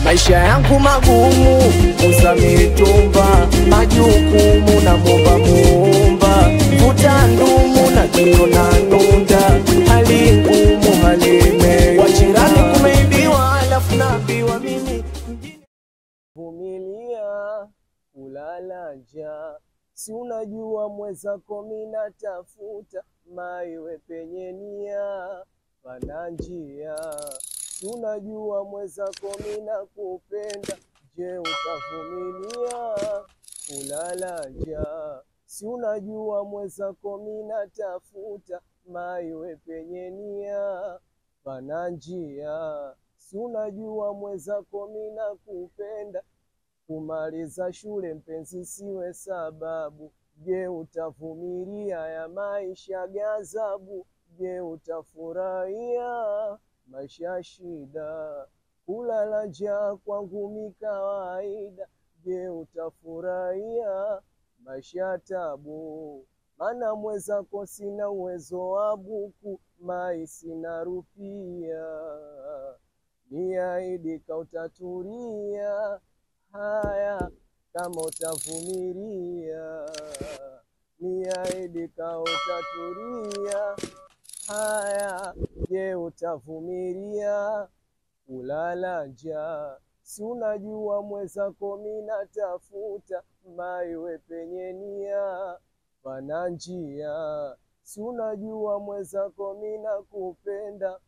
maisha yangu magumu, uza mitumba, majukumu na muumba, vuta ndumu na kilo na nunda, hali ngumu halime, wachirani kumeibiwa alafu naambiwa mimi mjini. Vumilia kulala njaa, si unajua mwezako mina tafuta, maiwe penye nia pana njia. Unajua mwezako mina kupenda, je utavumilia kulala njaa? Si unajua mwezako mina tafuta, maiwe penye nia pana njia. Si unajua mwezako mina kupenda, kumaliza shule mpenzi siwe sababu. Je utavumilia ya maisha gazabu? Je utafurahia maisha shida? Kulala njaa kwangu mi kawaida. Je utafurahia maisha tabu? Mana mwezako sina uwezo wa buku, mai sina rupia. Niahidi kautatulia haya kama utavumilia. Niahidi kautatulia haya, je utavumilia kulala njaa? Si unajua mwezako mina tafuta, maiwe penye nia pana njia. Si unajua mwezako mina kupenda.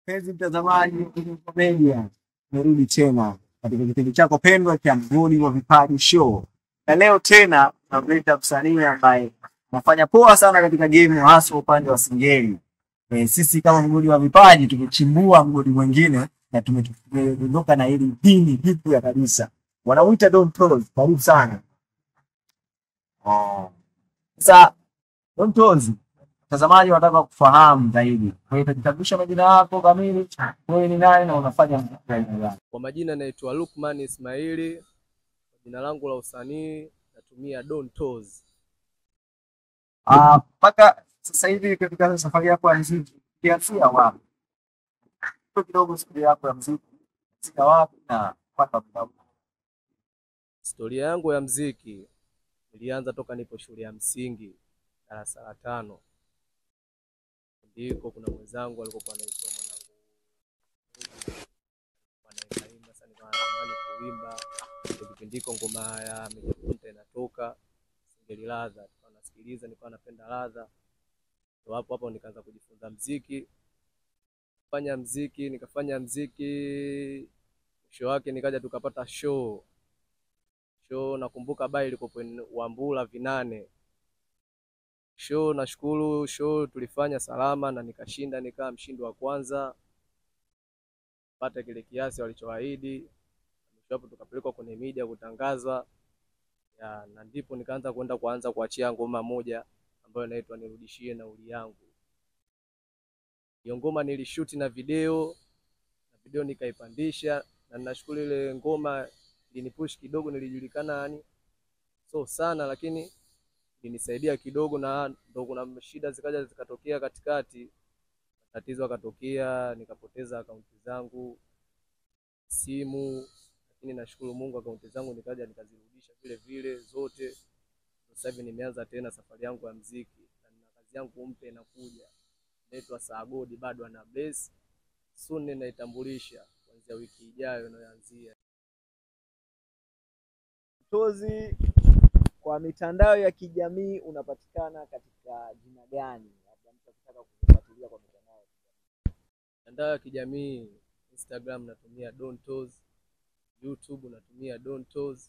Penzi mtazamaji wa Komedia, narudi tena katika kipindi chako pendwa cha Mgodi wa Vipaji Show. Na leo tena tunamleta msanii ambaye anafanya poa sana katika game, hasa upande wa singeli. Sisi kama Mgodi wa Vipaji tumechimbua mgodi mwingine na tumeondoka na hili dini hipu ya kabisa. Wanamuita Don Toz. Karibu sana. Sasa Don Toz, mtazamaji wanataka kufahamu zaidi. Wewe utajitambulisha majina yako kamili, wewe ni nani na unafanya nini gani? Kwa majina naitwa Lukman Ismaili. Jina langu la usanii natumia Don Toz. Paka sasa hivi katika safari yako ya muziki, ukianzia wapi? Kwa kidogo safari yako ya muziki, sika wapi na pata mtabu? Historia yangu ya muziki nilianza toka nipo shule ya msingi, darasa la 5. Ndiko kuna mwenzangu alikuwa anaitwa mwanangu wanaimba sana, nikaanza kuimba. Kipindiko ngoma ya Mejapunta inatoka, singeli ladha, nilikuwa nasikiliza, nilikuwa napenda ladha. Hapo nikaanza kujifunza muziki, nikafanya muziki. Mwisho wake nikaja tukapata show. Nakumbuka bai ilikuwa Wambula Vinane. Nashukuru show tulifanya salama na nikashinda, nikawa mshindi wa kwanza. Pata kile kiasi walichoahidi. Mwisho hapo tukapelekwa kwenye media kutangazwa. Na ndipo nikaanza kuanza kuachia ngoma moja ambayo inaitwa Nirudishie Nauli Yangu. Hiyo ngoma nilishoot na video nikaipandisha, na ninashukuru ile ngoma ilinipush kidogo, nilijulikana so sana, lakini ilinisaidia kidogo. Na ndio kuna shida zikatokea katikati, tatizo akatokea, nikapoteza akaunti zangu simu, lakini nashukuru Mungu akaunti zangu nikazirudisha vile vile zote. Sasa hivi nimeanza tena safari yangu ya muziki na nina kazi yangu mpya inakuja, inaitwa Sagodi, bado ana bless. Soon naitambulisha kuanzia wiki ijayo inayoanzia. Tozi, kwa mitandao ya kijamii unapatikana katika jina gani? Labda mtu akitaka kufuatilia kwa mitandao ya kijamii, Instagram natumia Don Toz, YouTube natumia Don Toz,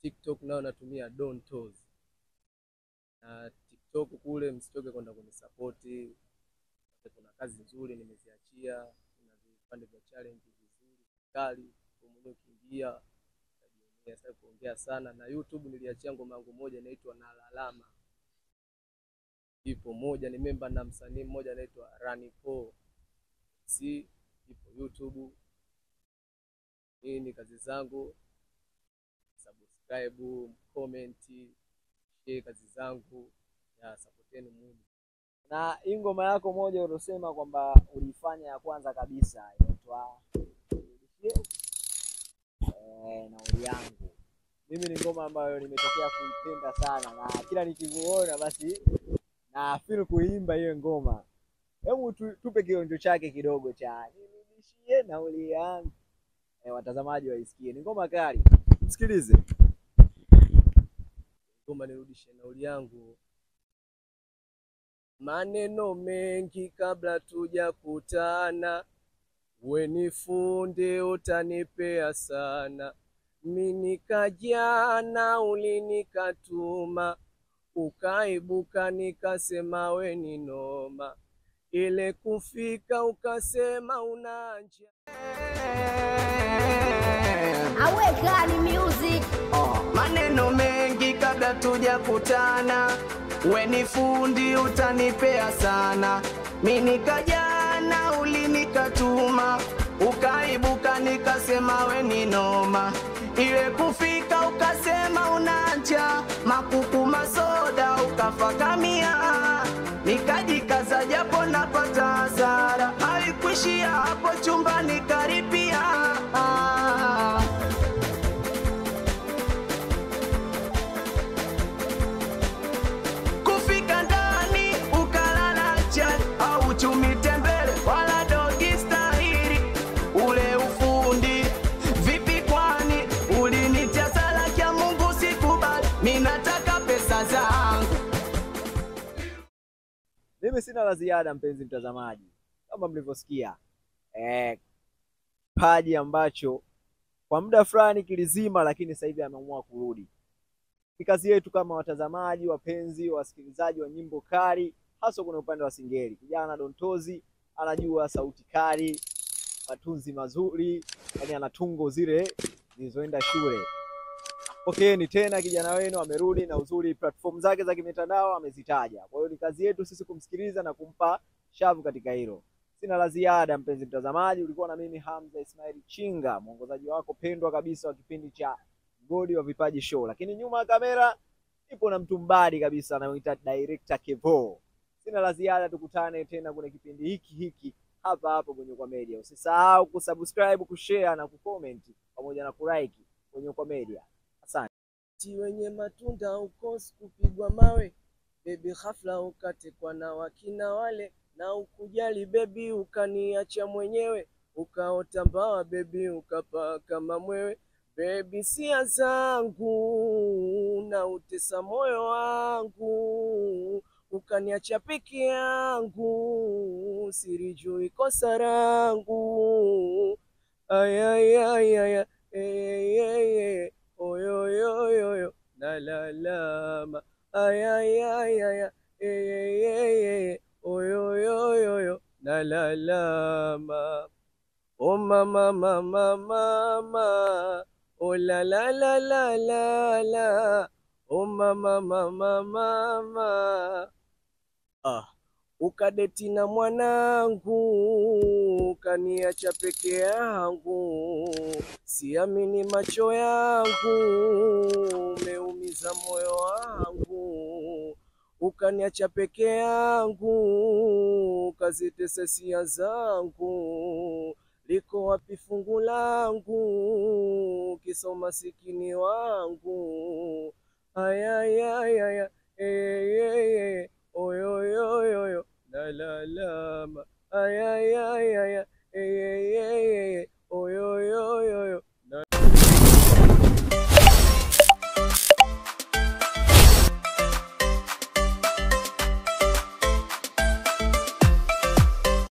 TikTok nao natumia Don Toz. Na TikTok kule msitoke kwenda kunisupport. Kuna kazi nzuri nimeziachia, na vipande vya challenge vizuri kali, mwenyewe ukiingia sasa kuongea sana. Na YouTube niliachia ngoma yangu moja inaitwa Nalalama. Ipo moja ni member na msanii mmoja anaitwa Ranipo. Ipo YouTube. Hii ni kazi zangu. Subscribe, comment, share kazi zangu. Ya supporteni Mudi. Na hii ngoma yako moja unasema kwamba ulifanya ya kwanza kabisa inaitwa nauli yangu. Mimi ni ngoma ambayo nimetokea kuipenda sana na kila nikimuona basi na feel kuimba hiyo ngoma. Hebu tupe kionjo chake kidogo cha nirudishie nauli yangu. Watazamaji waisikie. Ni ngoma kali. Msikilize. Ngoma nirudishie nauli yangu. Maneno mengi kabla tuja kutana, we nifunde utanipea sana. Mimi nikajana ulinikatuma, ukaibuka nikasema we ni noma. Ile kufika ukasema unanja. Awekani music. Maneno mengi kabla tuja kutana, we ni fundi utanipea sana. Mimi nikajana ulinikatuma, ukaibuka nikasema we ni noma. Ile kufika ukasema unanja, makuku masoda ukafakamia. Nikajikaza japo napata hasara, haikuishia hapo chumbani karibia. Kufika ndani ukalala chali, au chumi tembele wala dogi stahili. Ule ufundi vipi kwani ulinitia sala kia Mungu sikubali, mimi nataka pesa zangu. Mimi sina la ziada mpenzi mtazamaji. Kama mlivyosikia paji ambacho kwa muda fulani kilizima lakini sasa hivi ameamua kurudi. Ni kazi yetu kama watazamaji, wapenzi, wasikilizaji wa nyimbo kali, hasa kuna upande wa singeli. Kijana Dontozi anajua sauti kali, matunzi mazuri, yani ana tungo zile zilizoenda shule. Pokeeni tena kijana wenu amerudi na uzuri, platform zake za kimitandao amezitaja. Kwa hiyo ni kazi yetu sisi kumsikiliza na kumpa shavu katika hilo. Sina la ziada mpenzi mtazamaji, ulikuwa na mimi Hamza Ismail Chinga, mwongozaji wako pendwa kabisa wa kipindi cha Mgodi wa Vipaji Show. Lakini nyuma ya kamera ipo na mtu mbadi kabisa anaoita Director Kevo. Sina la ziada, tukutane tena kwenye kipindi hiki hapa kwenye Media. Usisahau kusubscribe, kushare na kucomment pamoja na kulike kwenye Media. Asante. Wenye matunda ukosi kupigwa mawe, baby ghafla ukatekwa na wakina wale, na ukujali baby ukaniacha mwenyewe, ukaota mbawa baby ukapaa kama mwewe. Baby sia zangu na utesa moyo wangu, ukaniacha peke yangu, sirijui kosa langu. Ayayayaya oyoyoyoyo nalalama. Ayayayaya oyoyoyoyo nalalama. Oh mama mama mama, oh la la la la la la, oh mama mama mama. Ukadeti na mwanangu, kaniacha peke yangu, siamini macho yangu, umeumiza moyo wangu. Ukaniacha peke yangu, kazitesa hisia zangu, liko wapi fungu langu, kisa umasikini wangu. Ayayayaya oyoyoyoyo nalalama. Ayayayaya